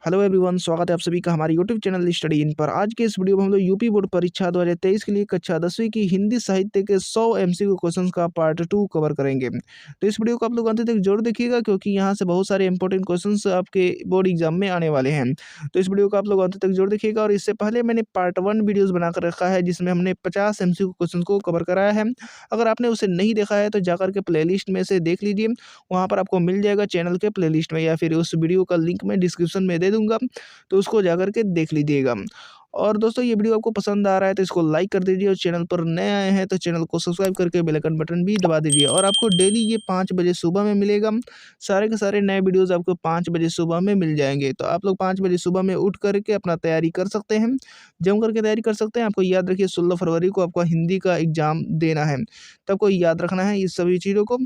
Hello everyone, स्वागत है आप सभी का हमारे यूट्यूब चैनल स्टडी इन पर। आज के इस वीडियो में हम लोग यूपी बोर्ड परीक्षा 2023 के लिए कक्षा 10वीं की हिंदी साहित्य के 100 एमसीक्यू क्वेश्चंस का पार्ट 2 कवर करेंगे। तो इस वीडियो को आप लोग अंत तक जरूर देखिएगा, क्योंकि यहाँ से बहुत सारे इंपॉर्टेंट क्वेश्चंस आपके बोर्ड एग्जाम में आने वाले हैं। तो इस वीडियो को आप लोग अंत तक जरूर देखिएगा। और इससे पहले मैंने पार्ट 1 वीडियोज़ बनाकर रखा है, जिसमें हमने 50 एमसीक्यू क्वेश्चन को कवर कराया है। अगर आपने उसे नहीं देखा है तो जाकर के प्ले में से देख लीजिए। वहाँ पर आपको मिल जाएगा चैनल के प्ले में, या फिर उस वीडियो का लिंक मैं डिस्क्रिप्शन में दे दूँगा, तो उसको जाकर के देख लीजिएगा। और दोस्तों, ये वीडियो आपको पसंद आ रहा है तो इसको लाइक कर दीजिए, और चैनल पर नए आए हैं तो चैनल को सब्सक्राइब करके बेल आइकन बटन भी दबा दीजिए। और आपको डेली ये 5 बजे सुबह में मिलेगा। सारे के सारे नए वीडियोस आपको 5 बजे सुबह में मिल जाएंगे। तो आप लोग 5 बजे सुबह में उठ करके अपना तैयारी कर सकते हैं, जम करके तैयारी कर सकते हैं। आपको याद रखिए 16 फरवरी को आपको हिंदी का एग्जाम देना है, तो आपको याद रखना है इस सभी चीज़ों को।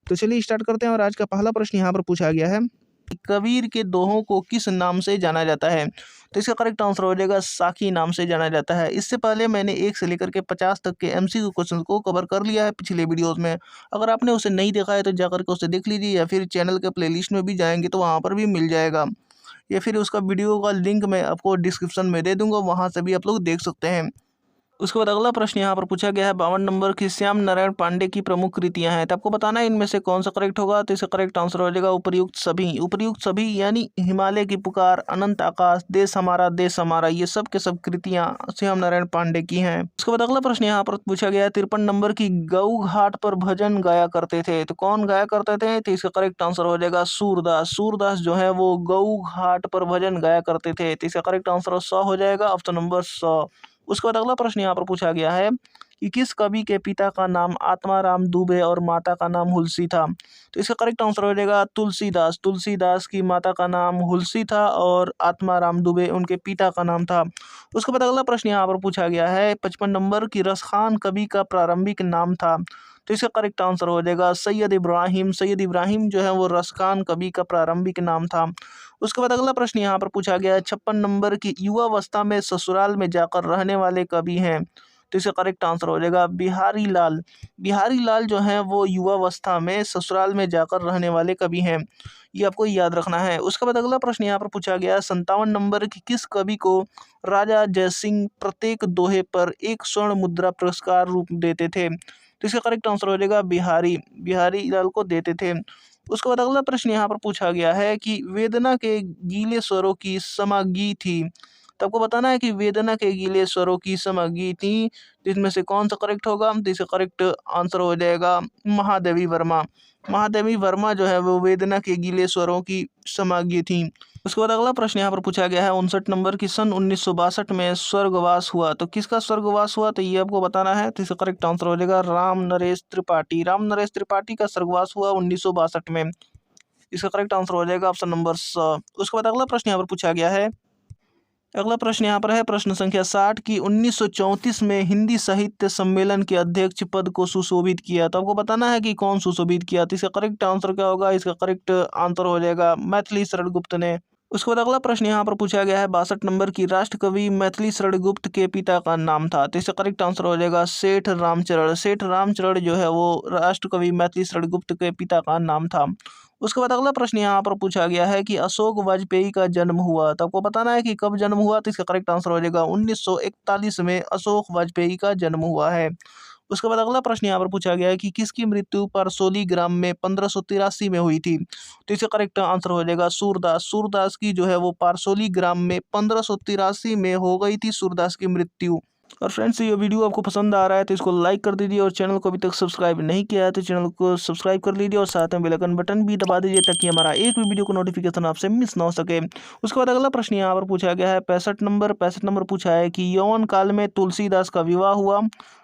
तो चलिए स्टार्ट करते हैं। और आज का पहला प्रश्न यहाँ पर पूछा गया है, कबीर के दोहों को किस नाम से जाना जाता है? तो इसका करेक्ट आंसर हो जाएगा साखी नाम से जाना जाता है। इससे पहले मैंने 1 से लेकर के 50 तक के एमसीक्यू क्वेश्चन को कवर कर लिया है पिछले वीडियोस में। अगर आपने उसे नहीं देखा है तो जाकर के उसे देख लीजिए, या फिर चैनल के प्लेलिस्ट में भी जाएंगे तो वहाँ पर भी मिल जाएगा, या फिर उसका वीडियो का लिंक मैं आपको डिस्क्रिप्शन में दे दूंगा, वहाँ से भी आप लोग देख सकते हैं। उसके बाद अगला प्रश्न यहाँ पर पूछा गया है 52 नंबर की, श्याम नारायण पांडे की प्रमुख कृतियां हैं। तो आपको बताना है इनमें से कौन सा करेक्ट होगा। तो इसका करेक्ट आंसर हो जाएगा उपर्युक्त सभी। उपर्युक्त सभी यानी हिमालय की पुकार, अनंत आकाश, देश हमारा, ये सब के सब कृतियां श्याम नारायण पांडे की हैं। उसके बाद अगला प्रश्न यहाँ पर पूछा गया है 53 नंबर की, गऊ घाट पर भजन गाया करते थे। तो कौन गाया करते थे? तो इसका करेक्ट आंसर हो जाएगा सूरदास। सूरदास जो है वो गऊ घाट पर भजन गाया करते थे। तो इसका करेक्ट आंसर 100 हो जाएगा, ऑप्शन नंबर 100। उसके बाद अगला प्रश्न यहाँ पर पूछा गया है कि किस कवि के पिता का नाम आत्माराम दुबे और माता का नाम हुलसी था? तो इसका करेक्ट आंसर हो जाएगा तुलसीदास। तुलसीदास की माता का नाम हुलसी था और आत्माराम दुबे उनके पिता का नाम था। उसके बाद अगला प्रश्न यहाँ पर पूछा गया है 55 नंबर की, रसखान कवि का प्रारंभिक नाम था। तो इसका करेक्ट आंसर हो जाएगा सैयद इब्राहिम। सैयद इब्राहिम जो है वो रसखान कवि का प्रारंभिक नाम था। उसके बाद अगला प्रश्न यहाँ पर पूछा गया है 56 नंबर की, युवावस्था में ससुराल में जाकर रहने वाले कवि हैं। तो इसका करेक्ट आंसर हो जाएगा बिहारी लाल। बिहारी लाल जो है वो युवावस्था में ससुराल में जाकर रहने वाले कवि हैं, ये आपको याद रखना है। उसके बाद अगला प्रश्न यहाँ पर पूछा गया 57 नंबर की, किस कवि को राजा जयसिंह प्रत्येक दोहे पर 1 स्वर्ण मुद्रा पुरस्कार रूप देते थे? तो इसका करेक्ट आंसर हो जाएगा बिहारी लाल को देते थे। उसके बाद अगला प्रश्न यहाँ पर पूछा गया है कि वेदना के गीले स्वरों की समागी थी। तो आपको बताना है कि वेदना के गीले स्वरों की समागी थी, तो इसमें से कौन सा करेक्ट होगा? तो इसका करेक्ट आंसर हो जाएगा महादेवी वर्मा। महादेवी वर्मा जो है वो वेदना के गीले स्वरों की समागी थी। उसके बाद अगला प्रश्न यहाँ पर पूछा गया है 59 नंबर की, सन 1962 में स्वर्गवास हुआ। तो किसका स्वर्गवास हुआ? तो ये आपको बताना है। तो इसका करेक्ट आंसर हो जाएगा राम नरेश त्रिपाठी। राम नरेश त्रिपाठी का स्वर्गवास हुआ 1962 में। इसका करेक्ट आंसर हो जाएगा ऑप्शन नंबर 100। उसके बाद अगला प्रश्न यहाँ पर पूछा गया है, अगला प्रश्न यहाँ पर है प्रश्न संख्या 60 की, 1934 में हिंदी साहित्य सम्मेलन के अध्यक्ष पद को सुशोभित किया। तो आपको बताना है कि कौन सुशोभित किया। तो इसका करेक्ट आंसर क्या होगा? इसका करेक्ट आंसर हो जाएगा मैथिली शरण गुप्त ने। उसके बाद अगला प्रश्न यहाँ पर पूछा गया है 62 नंबर की, राष्ट्रकवि मैथिली शरण गुप्त के पिता का नाम था। तो इसका करेक्ट आंसर हो जाएगा सेठ रामचरण। सेठ रामचरण जो है वो राष्ट्रकवि मैथिली शरण गुप्त के पिता का नाम था। उसके बाद अगला प्रश्न यहाँ पर पूछा गया है कि अशोक वाजपेयी का जन्म हुआ। तो आपको बताना है कि कब जन्म हुआ। तो इसका करेक्ट आंसर हो जाएगा 1941 में अशोक वाजपेयी का जन्म हुआ है। उसके बाद अगला प्रश्न यहाँ पर पूछा गया है कि किसकी मृत्यु परसोली ग्राम में 1583 में हुई थी। तो इसका करेक्ट आंसर हो जाएगा सूरदास। सूरदास की जो है वो पारसोली ग्राम में 1583 में हो गई थी सूरदास की मृत्यु। और फ्रेंड्स, ये वीडियो आपको पसंद आ रहा है तो इसको लाइक कर दीजिए, और चैनल को अभी तक सब्सक्राइब नहीं किया है तो चैनल को सब्सक्राइब कर लीजिए, और साथ में बेल आइकन बटन भी दबा दीजिए, ताकि हमारा एक भी वीडियो को नोटिफिकेशन आपसे मिस ना हो सके। उसके बाद अगला प्रश्न यहाँ पर पूछा गया है 65 नंबर पूछा है कि यौवन काल में तुलसीदास का विवाह हुआ।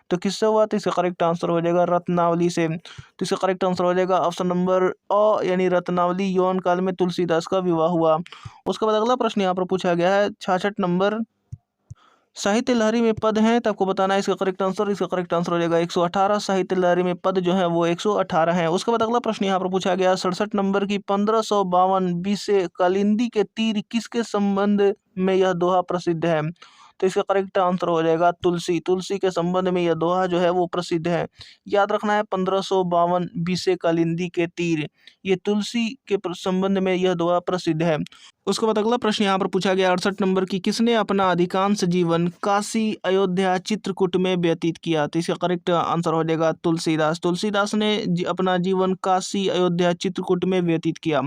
तो किससे हुआ? तो इसका करेक्ट आंसर हो जाएगा रत्नावली से। तो इसका करेक्ट आंसर हो जाएगा ऑप्शन नंबर अ, यानी रत्नावली। यौवन काल में तुलसीदास का विवाह हुआ। उसके बाद अगला प्रश्न यहाँ पर पूछा गया है 66 नंबर, साहित्य लहरी में पद हैं। तो आपको बताना है इसका करेक्ट आंसर। इसका करेक्ट आंसर हो जाएगा 118। साहित्य लहरी में पद जो है वो 118 हैं। उसके बाद अगला प्रश्न यहाँ पर पूछा गया 67 नंबर की, 1552 बीसे कालिंदी के तीर किसके संबंध में यह दोहा प्रसिद्ध है। तो इसका करेक्ट आंसर हो जाएगा तुलसी। तुलसी के संबंध में यह दोहा जो है वो प्रसिद्ध है। याद रखना है 1552 बीसे कालिंदी के तीर, ये तुलसी के संबंध में यह दोहा प्रसिद्ध है। उसके बाद अगला प्रश्न यहाँ पर पूछा गया 68 नंबर की, किसने अपना अधिकांश जीवन काशी, अयोध्या, चित्रकूट में व्यतीत किया? तो इसका करेक्ट आंसर हो जाएगा तुलसीदास। तुलसीदास ने अपना जीवन काशी, अयोध्या, चित्रकूट में व्यतीत किया।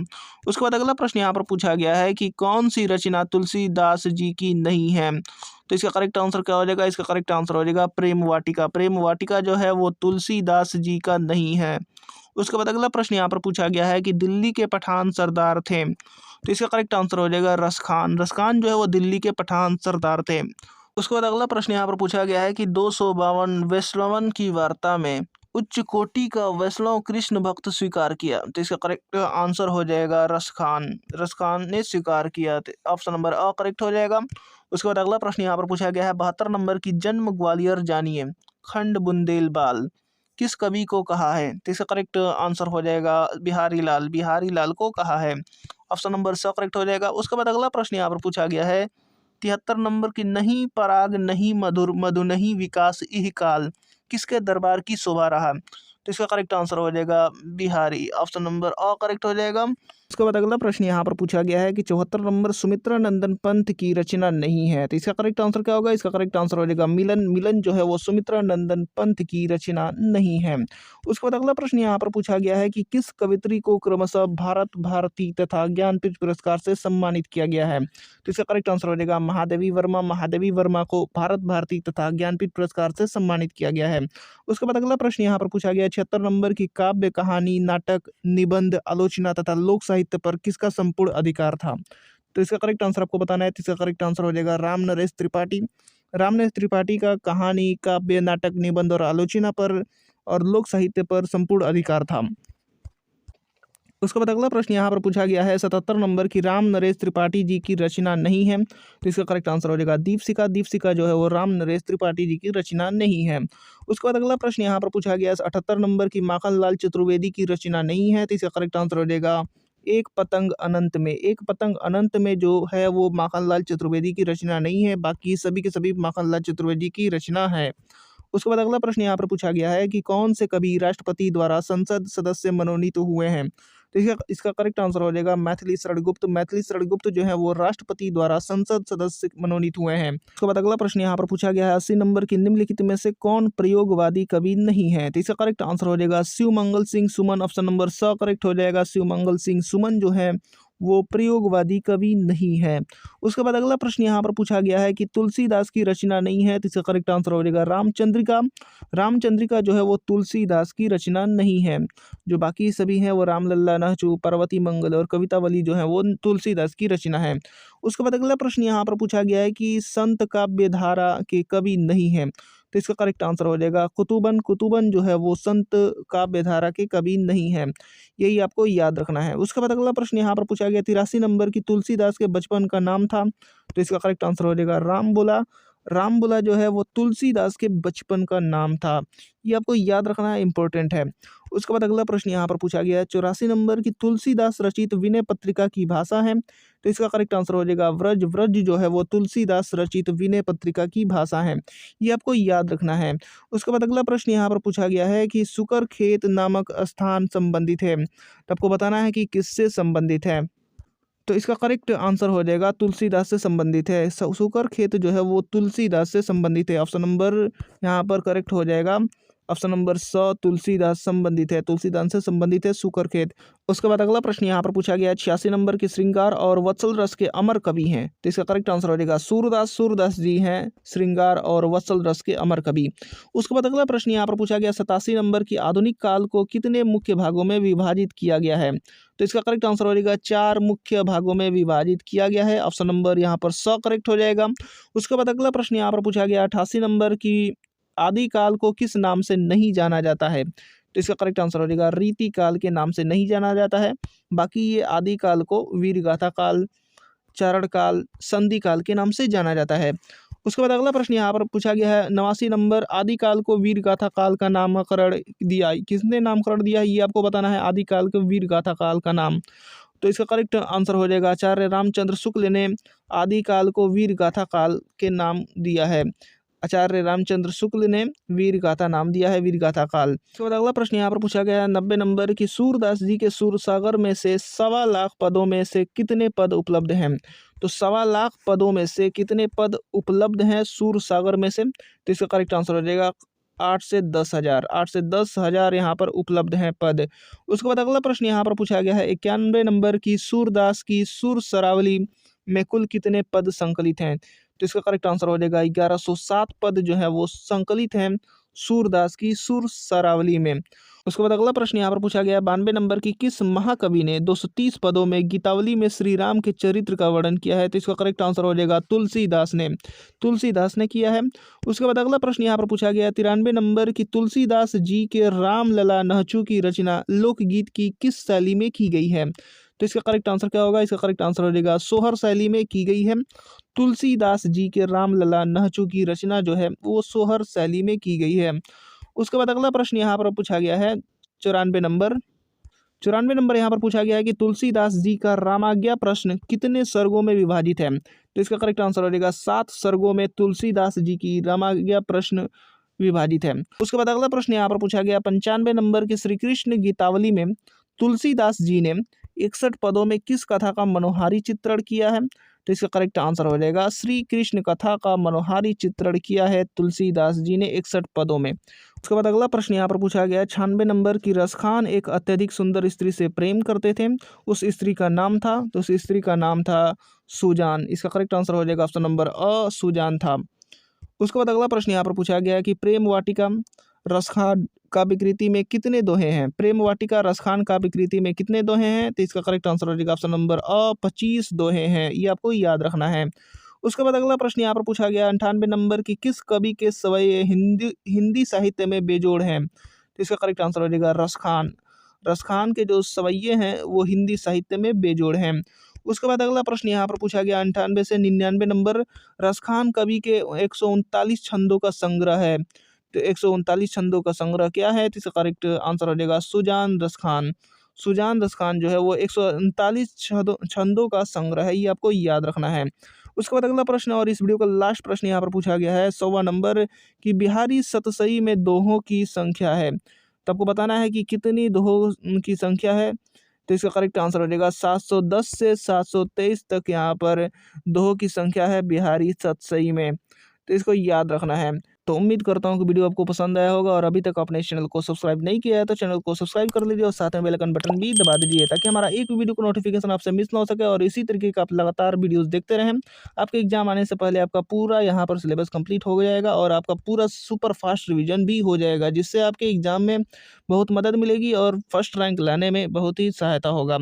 उसके बाद अगला प्रश्न यहाँ पर पूछा गया है कि कौन सी रचना तुलसीदास जी की नहीं है? तो इसका करेक्ट आंसर क्या हो जाएगा? इसका करेक्ट आंसर हो जाएगा प्रेम वाटिका। प्रेम वाटिका जो है वो तुलसीदास जी का नहीं है। उसके बाद अगला प्रश्न यहाँ पर पूछा गया है कि दिल्ली के पठान सरदार थे? तो इसका करेक्ट आंसर हो जाएगा रस खान। रस खान जो है वो दिल्ली के पठान सरदार थे। उसके बाद अगला प्रश्न यहाँ पर पूछा गया है कि 252 वैष्णवन की वार्ता में उच्च कोटि का वैष्णव कृष्ण भक्त स्वीकार किया? तो इसका करेक्ट आंसर हो जाएगा रस खान। रस खान ने स्वीकार किया। ऑप्शन नंबर अ करेक्ट हो जाएगा। उसके बाद अगला प्रश्न यहाँ पर पूछा गया है 72 नंबर की, जन्म ग्वालियर जानिए, खंड बुंदेलबाल किस कवि को कहा है? तो इसका करेक्ट आंसर हो जाएगा बिहारी लाल। बिहारी लाल को कहा है। ऑप्शन नंबर स करेक्ट हो जाएगा। उसके बाद अगला प्रश्न यहाँ पर पूछा गया है 73 नंबर की, नहीं पराग नहीं मधुर मधु नहीं विकास इह काल किसके दरबार की शोभा रहा? तो इसका करेक्ट आंसर हो जाएगा Bihari. Option number a correct हो जाएगा। उसके बाद अगला प्रश्न यहाँ पर पूछा गया है कि 74 नंबर, सुमित्रा नंदन पंथ की रचना नहीं है? तो इसका करेक्ट आंसर क्या होगा? इसका करेक्ट आंसर हो जाएगा मिलन। मिलन जो है वो सुमित्रा नंदन पंथ की रचना नहीं है। उसके बाद अगला प्रश्न यहाँ पर पूछा गया है कि किस कवित्री को क्रमशः भारत भारती तथा ज्ञानपीठ पुरस्कार से सम्मानित किया गया है? तो इसका करेक्ट आंसर हो जाएगा महादेवी वर्मा। महादेवी वर्मा को भारत भारती तथा ज्ञानपीठ पुरस्कार से सम्मानित किया गया है। उसके बाद अगला प्रश्न यहाँ पर पूछा गया 76 नंबर की, काव्य, कहानी, नाटक, निबंध, आलोचना तथा लोक साहित्य पर किसका संपूर्ण अधिकार था? तो इसका करेक्ट आंसर आपको बताना है। तो इसका करेक्ट आंसर हो जाएगा राम नरेश त्रिपाठी। राम नरेश त्रिपाठी का कहानी, काव्य, नाटक, निबंध और आलोचना पर और लोक साहित्य पर संपूर्ण अधिकार था। उसके बाद अगला प्रश्न यहाँ पर पूछा गया है 77 नंबर की, राम नरेश त्रिपाठी जी की रचना नहीं है? तो इसका करेक्ट आंसर हो जाएगा दीपशिखा। दीपशिखा जो है वो राम नरेश त्रिपाठी जी की रचना नहीं है। उसके बाद अगला प्रश्न यहाँ पर पूछा गया 78 नंबर की, माखनलाल चतुर्वेदी की रचना नहीं है? तो इसका करेक्ट आंसर हो जाएगा एक पतंग अनंत में। एक पतंग अनंत में जो है वो माखनलाल चतुर्वेदी की रचना नहीं है, बाकी सभी के सभी माखनलाल चतुर्वेदी की रचना है। उसके बाद अगला प्रश्न यहाँ पर पूछा गया है कि कौन से कवि राष्ट्रपति द्वारा संसद सदस्य मनोनीत हुए हैं? तो इसका करेक्ट आंसर हो जाएगा मैथिली शरण गुप्त। मैथिली शरण गुप्त जो है वो राष्ट्रपति द्वारा संसद सदस्य मनोनीत हुए हैं। उसके बाद अगला प्रश्न यहाँ पर पूछा गया है 80 नंबर की, निम्नलिखित में से कौन प्रयोगवादी कवि नहीं है? तो इसका करेक्ट आंसर हो जाएगा शिवमंगल सिंह सुमन। ऑप्शन नंबर स करेक्ट हो जाएगा। शिवमंगल सिंह सुमन जो है वो प्रयोगवादी कवि नहीं है। उसके बाद अगला प्रश्न यहाँ पर पूछा गया है कि तुलसीदास की रचना नहीं है? तो इसका करेक्ट आंसर हो जाएगा रामचंद्रिका। रामचंद्रिका जो है वो तुलसीदास की रचना नहीं है। जो बाकी सभी हैं वो रामलल्ला, नहचू, पार्वती मंगल और कवितावली जो है वो तुलसीदास की रचना है। उसके बाद अगला प्रश्न यहाँ पर पूछा गया है कि संत काव्य धारा के कवि नहीं है? तो इसका करेक्ट आंसर हो जाएगा कुतुबन। कुतुबन जो है वो संत काव्य धारा के कवि नहीं है। यही आपको याद रखना है। उसके बाद अगला प्रश्न यहाँ पर पूछा गया 83 नंबर की, तुलसीदास के बचपन का नाम था? तो इसका करेक्ट आंसर हो जाएगा रामबुला। रामबुला जो है वो तुलसीदास के बचपन का नाम था। ये आपको याद रखना है, इंपॉर्टेंट है। उसके बाद अगला प्रश्न यहाँ पर पूछा गया है 84 नंबर की, तुलसीदास रचित विनय पत्रिका की भाषा है? तो इसका करेक्ट आंसर हो जाएगा व्रज। व्रज जो है वो तुलसीदास रचित विनय पत्रिका की भाषा है। ये आपको याद रखना है। उसके बाद अगला प्रश्न यहाँ पर पूछा गया है कि सुकर खेत नामक स्थान संबंधित है? तो आपको बताना है कि किससे संबंधित है। तो इसका करेक्ट आंसर हो जाएगा तुलसीदास से संबंधित है। सुकर खेत जो है वो तुलसीदास से संबंधित है। ऑप्शन नंबर यहाँ पर करेक्ट हो जाएगा। ऑप्शन नंबर स, तुलसीदास संबंधित है, तुलसीदास से संबंधित है सुकर खेत। उसके बाद अगला प्रश्न यहाँ पर पूछा गया 86 नंबर की, श्रृंगार और वत्सल रस के अमर कवि हैं? तो इसका करेक्ट आंसर हो जाएगा सूरदास। सूरदास जी हैं श्रृंगार और वत्सल रस के अमर कवि। उसके बाद अगला प्रश्न यहाँ पर पूछा गया 87 नंबर की, आधुनिक काल को कितने मुख्य भागों में विभाजित किया गया है? तो इसका करेक्ट आंसर हो जाएगा 4 मुख्य भागों में विभाजित किया गया है। ऑप्शन नंबर यहाँ पर स करेक्ट हो जाएगा। उसके बाद अगला प्रश्न यहाँ पर पूछा गया 88 नंबर की, आदिकाल को किस नाम से नहीं जाना जाता है? तो इसका करेक्ट आंसर हो जाएगा रीति काल के नाम से नहीं जाना जाता है। बाकी ये आदिकाल को वीरगाथा काल, चारण काल, संधि काल के नाम से जाना जाता है। उसके बाद अगला प्रश्न यहाँ पर पूछा गया है 89 नंबर, आदिकाल को वीरगाथा काल का नामकरण दिया, किसने नामकरण दिया है? ये आपको बताना है, आदिकाल को वीरगाथा काल का नाम। तो इसका करेक्ट आंसर हो जाएगा आचार्य रामचंद्र शुक्ल ने आदिकाल को वीरगाथा काल के नाम दिया है। आचार्य रामचंद्र शुक्ल ने वीर गाथा नाम दिया है, वीर गाथा काल। इसके बाद अगला प्रश्न यहाँ पर पूछा गया है 90 नंबर की, सूरदास जी के सूरसागर में से 1.25 लाख पदों में से कितने पद उपलब्ध हैं? तो 1.25 लाख पदों में से कितने पद उपलब्ध हैं सूरसागर में से? तो इसका करेक्ट आंसर हो जाएगा 8 से 10,000। 8 से 10,000 यहाँ पर उपलब्ध हैं पद। उसके बाद अगला प्रश्न यहाँ पर पूछा गया है 91 नंबर की, सूरदास की सुर सरावली में कुल कितने पद संकलित हैं? तो इसका करेक्ट आंसर हो जाएगा 1107 पद जो है वो संकलित हैं सूरदास की सुर सरावली में। उसके बाद अगला प्रश्न यहाँ पर पूछा गया 92 नंबर की, किस महाकवि ने 230 पदों में गीतावली में श्री राम के चरित्र का वर्णन किया है? तो इसका करेक्ट आंसर हो जाएगा तुलसीदास ने, तुलसीदास ने किया है। उसके बाद अगला प्रश्न यहाँ पर पूछा गया 93 नंबर की, तुलसीदास जी के रामलला नहचू की रचना लोकगीत की किस शैली में की गई है? तो इसका करेक्ट आंसर क्या होगा? इसका करेक्ट आंसर हो जाएगा सोहर शैली में की गई है। तुलसीदास जी के रामलला नहचू की रचना जो है वो सोहर शैली में की गई है। उसके बाद अगला प्रश्न यहाँ पर पूछा गया है 94 नंबर यहाँ पर पूछा गया है कि तुलसीदास जी का रामाज्ञा प्रश्न कितने सर्गों में विभाजित है? तो इसका करेक्ट आंसर हो जाएगा 7 सर्गों में तुलसीदास जी की रामाज्ञा प्रश्न विभाजित है। उसके बाद अगला प्रश्न यहाँ पर पूछा गया 95 नंबर की, श्री कृष्ण गीतावली में तुलसीदास जी ने 61 पदों में किस कथा का मनोहारी चित्रण किया है? तो इसका करेक्ट आंसर हो जाएगा श्री कृष्ण कथा का मनोहारी चित्रण किया है तुलसीदास जी ने 61 पदों में। उसके बाद अगला प्रश्न यहाँ पर पूछा गया 96 नंबर की, रसखान एक अत्यधिक सुंदर स्त्री से प्रेम करते थे, उस स्त्री का नाम था? तो उस स्त्री का नाम था सुजान। इसका करेक्ट आंसर हो जाएगा ऑप्शन नंबर अ, सुजान था। उसके बाद अगला प्रश्न यहाँ पर पूछा गया कि प्रेम वाटिका रसखान का विकृति में कितने दोहे हैं? प्रेम वाटिका रसखान का विकृति में कितने दोहे हैं? तो इसका करेक्ट आंसर हो जाएगा ऑप्शन नंबर अ, 25 दोहे हैं। ये आपको याद रखना है। उसके बाद अगला प्रश्न यहाँ पर पूछा गया 98 नंबर की, किस कवि के सवैये हिंदी हिंदी साहित्य में बेजोड़ हैं? तो इसका करेक्ट आंसर हो जाएगा रसखान। रसखान के जो सवैये हैं वो हिंदी साहित्य में बेजोड़ हैं। उसके बाद अगला प्रश्न यहाँ पर पूछा गया 98 से 99 नंबर, रसखान कवि के 139 छंदों का संग्रह है। तो 139 छंदों का संग्रह क्या है? तो इसका करेक्ट आंसर हो जाएगा सुजान रसखान। सुजान रसखान जो है वो 139 छंदों का संग्रह है, ये आपको याद रखना है। उसके बाद अगला प्रश्न और इस वीडियो का लास्ट प्रश्न यहाँ पर पूछा गया है 100वां नंबर कि बिहारी सतसई में दोहों की संख्या है, तो आपको बताना है कि कितनी दोहों की संख्या है। तो इसका करेक्ट आंसर हो जाएगा 710 से 723 तक यहाँ पर दोहों की संख्या है बिहारी सतसई में, तो इसको याद रखना है। तो उम्मीद करता हूँ कि वीडियो आपको पसंद आया होगा, और अभी तक आपने इस चैनल को सब्सक्राइब नहीं किया है तो चैनल को सब्सक्राइब कर लीजिए और साथ में बेल आइकन बटन भी दबा दीजिए, ताकि हमारा एक भी वीडियो को नोटिफिकेशन आपसे मिस ना हो सके और इसी तरीके का आप लगातार वीडियोस देखते रहें। आपके एग्जाम आने से पहले आपका पूरा यहाँ पर सिलेबस कंप्लीट हो जाएगा और आपका पूरा सुपर फास्ट रिविजन भी हो जाएगा, जिससे आपके एग्जाम में बहुत मदद मिलेगी और फर्स्ट रैंक लाने में बहुत ही सहायता होगा।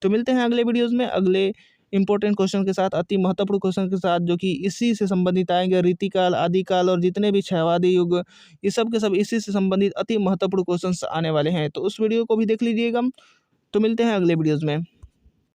तो मिलते हैं अगले वीडियोज़ में अगले इंपॉर्टेंट क्वेश्चन के साथ, अति महत्वपूर्ण क्वेश्चन के साथ, जो कि इसी से संबंधित आएंगे। रीतिकाल, आदिकाल और जितने भी क्षयवादी युग, ये सब के सब इसी से संबंधित अति महत्वपूर्ण क्वेश्चंस आने वाले हैं। तो उस वीडियो को भी देख लीजिएगा। तो मिलते हैं अगले वीडियोज़ में।